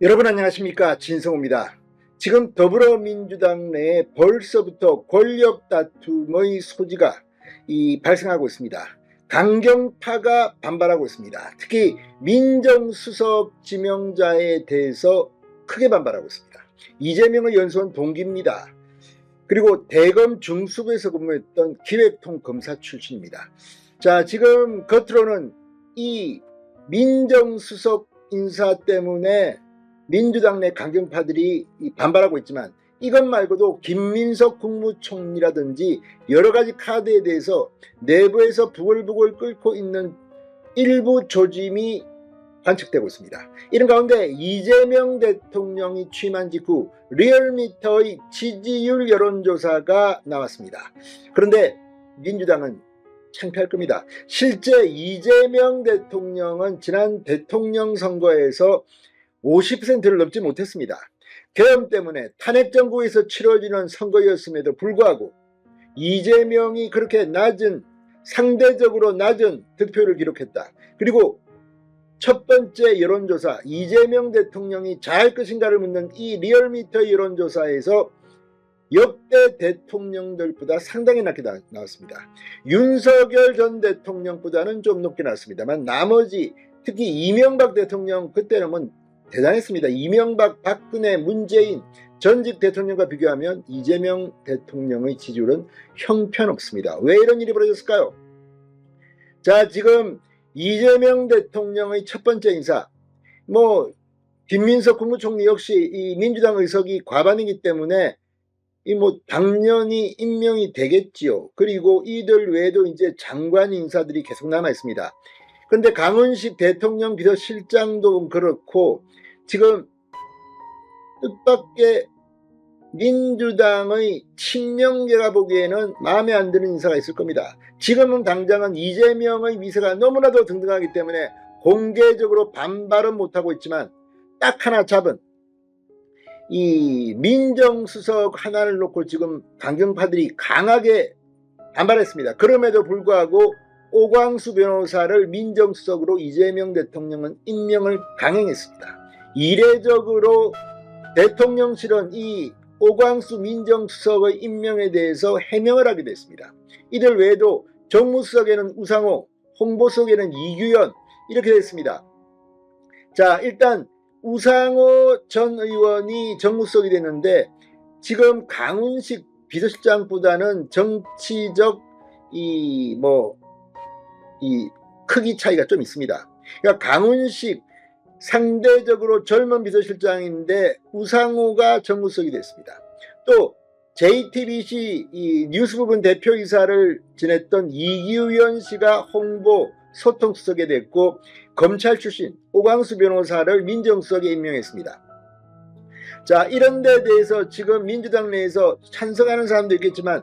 여러분 안녕하십니까, 진성호입니다. 지금 더불어민주당 내에 벌써부터 권력 다툼의 소지가 발생하고 있습니다. 강경파가 반발하고 있습니다. 특히 민정수석 지명자에 대해서 크게 반발하고 있습니다. 이재명의 연수원 동기입니다. 그리고 대검 중수부에서 근무했던 기획통검사 출신입니다. 자, 지금 겉으로는 이 민정수석 인사 때문에 민주당 내 강경파들이 반발하고 있지만, 이것 말고도 김민석 국무총리라든지 여러가지 카드에 대해서 내부에서 부글부글 끓고 있는 일부 조짐이 관측되고 있습니다. 이런 가운데 이재명 대통령이 취임한 직후 리얼미터의 지지율 여론조사가 나왔습니다. 그런데 민주당은 창피할 겁니다. 실제 이재명 대통령은 지난 대통령 선거에서 50%를 넘지 못했습니다. 계엄 때문에 탄핵 정국에서 치러지는 선거였음에도 불구하고 이재명이 그렇게 상대적으로 낮은 득표를 기록했다. 그리고 첫 번째 여론조사, 이재명 대통령이 잘할 것인가를 묻는 이 리얼미터 여론조사에서 역대 대통령들보다 상당히 낮게 나왔습니다. 윤석열 전 대통령보다는 좀 높게 나왔습니다만, 나머지 특히 이명박 대통령, 그때는 뭐 대단했습니다. 이명박, 박근혜, 문재인 전직 대통령과 비교하면 이재명 대통령의 지지율은 형편없습니다. 왜 이런 일이 벌어졌을까요? 자, 지금 이재명 대통령의 첫 번째 인사, 김민석 국무총리 역시 이 민주당 의석이 과반이기 때문에 당연히 임명이 되겠지요. 그리고 이들 외에도 이제 장관 인사들이 계속 남아 있습니다. 그런데 강훈식 대통령 비서실장도 그렇고, 지금 뜻밖의 민주당의 친명계가 보기에는 마음에 안 드는 인사가 있을 겁니다. 지금은 당장은 이재명의 미세가 너무나도 등등하기 때문에 공개적으로 반발은 못하고 있지만, 딱 하나 잡은 이 민정수석 하나를 놓고 지금 강경파들이 강하게 반발했습니다. 그럼에도 불구하고 오광수 변호사를 민정수석으로 이재명 대통령은 임명을 강행했습니다. 이례적으로 대통령실은 이 오광수 민정수석의 임명에 대해서 해명을 하게 됐습니다. 이들 외에도 정무수석에는 우상호, 홍보수석에는 이규현, 이렇게 됐습니다. 자, 일단 우상호 전 의원이 정무수석이 됐는데, 지금 강훈식 비서실장보다는 정치적 크기 차이가 좀 있습니다. 그러니까 강훈식 상대적으로 젊은 비서실장인데 우상호가 정무수석이 됐습니다. 또 JTBC 뉴스 부분 대표이사를 지냈던 이규현 씨가 홍보 소통수석이 됐고, 검찰 출신 오광수 변호사를 민정수석에 임명했습니다. 자, 이런 데 대해서 지금 민주당 내에서 찬성하는 사람도 있겠지만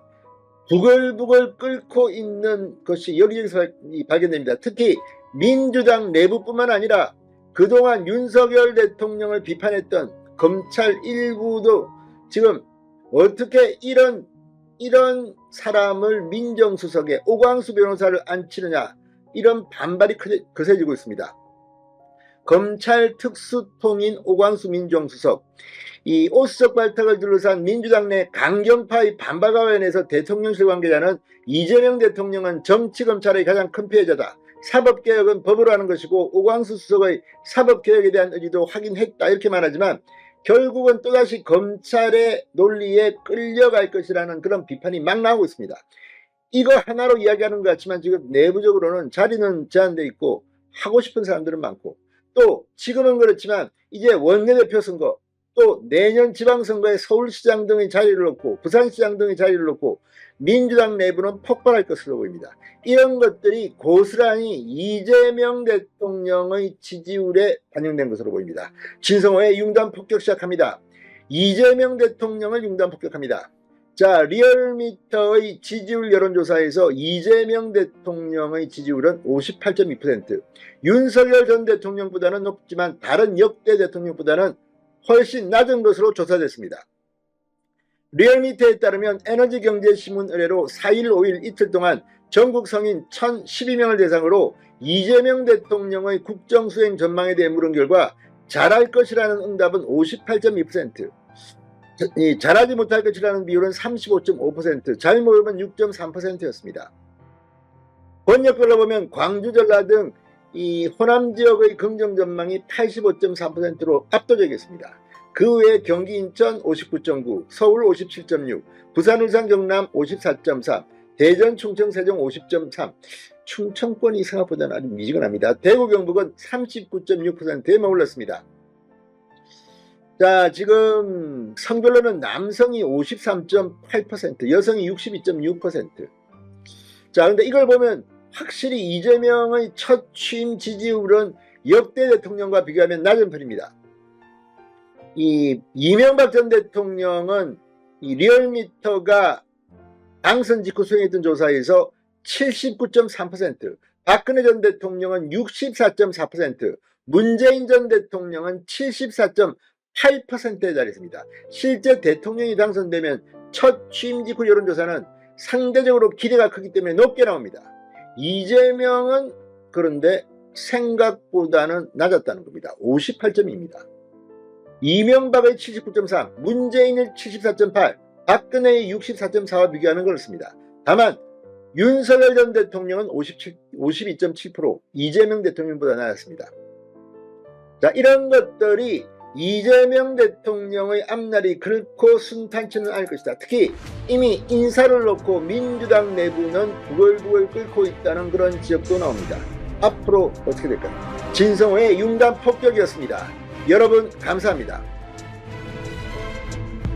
부글부글 끓고 있는 것이 여기저기서 발견됩니다. 특히 민주당 내부뿐만 아니라 그동안 윤석열 대통령을 비판했던 검찰 일부도 지금 어떻게 이런 사람을 민정수석에 오광수 변호사를 앉히느냐, 이런 반발이 거세지고 있습니다. 검찰 특수통인 오광수 민정수석, 이 오수석 발탁을 둘러싼 민주당 내 강경파의 반발과 관련해서 대통령실 관계자는 이재명 대통령은 정치검찰의 가장 큰 피해자다. 사법개혁은 법으로 하는 것이고 오광수 수석의 사법개혁에 대한 의지도 확인했다, 이렇게 말하지만 결국은 또다시 검찰의 논리에 끌려갈 것이라는 그런 비판이 막 나오고 있습니다. 이거 하나로 이야기하는 것 같지만 지금 내부적으로는 자리는 제한되어 있고 하고 싶은 사람들은 많고, 또 지금은 그렇지만 이제 원내대표 선거, 또 내년 지방선거에 서울시장 등의 자리를 놓고 부산시장 등의 자리를 놓고 민주당 내부는 폭발할 것으로 보입니다. 이런 것들이 고스란히 이재명 대통령의 지지율에 반영된 것으로 보입니다. 진성호의 융단 폭격 시작합니다. 이재명 대통령을 융단 폭격합니다. 자, 리얼미터의 지지율 여론조사에서 이재명 대통령의 지지율은 58.2%, 윤석열 전 대통령보다는 높지만 다른 역대 대통령보다는 훨씬 낮은 것으로 조사됐습니다. 리얼미터에 따르면 에너지경제신문 의뢰로 4일, 5일 이틀 동안 전국 성인 1,012명을 대상으로 이재명 대통령의 국정수행 전망에 대해 물은 결과 잘할 것이라는 응답은 58.2%, 잘하지 못할 것이라는 비율은 35.5%, 잘 모르면 6.3%였습니다. 번역별로 보면 광주, 전라 등 이 호남 지역의 긍정 전망이 85.3%로 압도적이었습니다. 그 외에 경기, 인천 59.9, 서울 57.6, 부산, 울산, 경남 54.3, 대전, 충청, 세종 50.3, 충청권이 생각보다는 아주 미지근합니다. 대구, 경북은 39.6%에 머물렀습니다. 자, 지금 성별로는 남성이 53.8%, 여성이 62.6%. 자, 그런데 이걸 보면 확실히 이재명의 첫 취임 지지율은 역대 대통령과 비교하면 낮은 편입니다. 이 이명박 전 대통령은 이 리얼미터가 당선 직후 수행했던 조사에서 79.3%, 박근혜 전 대통령은 64.4%, 문재인 전 대통령은 74.8%에 달했습니다. 실제 대통령이 당선되면 첫 취임 직후 여론조사는 상대적으로 기대가 크기 때문에 높게 나옵니다. 이재명은 그런데 생각보다는 낮았다는 겁니다. 58점입니다. 이명박의 79.3, 문재인의 74.8, 박근혜의 64.4와 비교하면 그렇습니다. 다만 윤석열 전 대통령은 52.7%, 이재명 대통령보다 낮았습니다. 자, 이런 것들이 이재명 대통령의 앞날이 그렇고 순탄치는 않을 것이다. 특히 이미 인사를 놓고 민주당 내부는 부글부글 끓고 있다는 그런 지적도 나옵니다. 앞으로 어떻게 될까요? 진성호의 융단 폭격이었습니다. 여러분 감사합니다.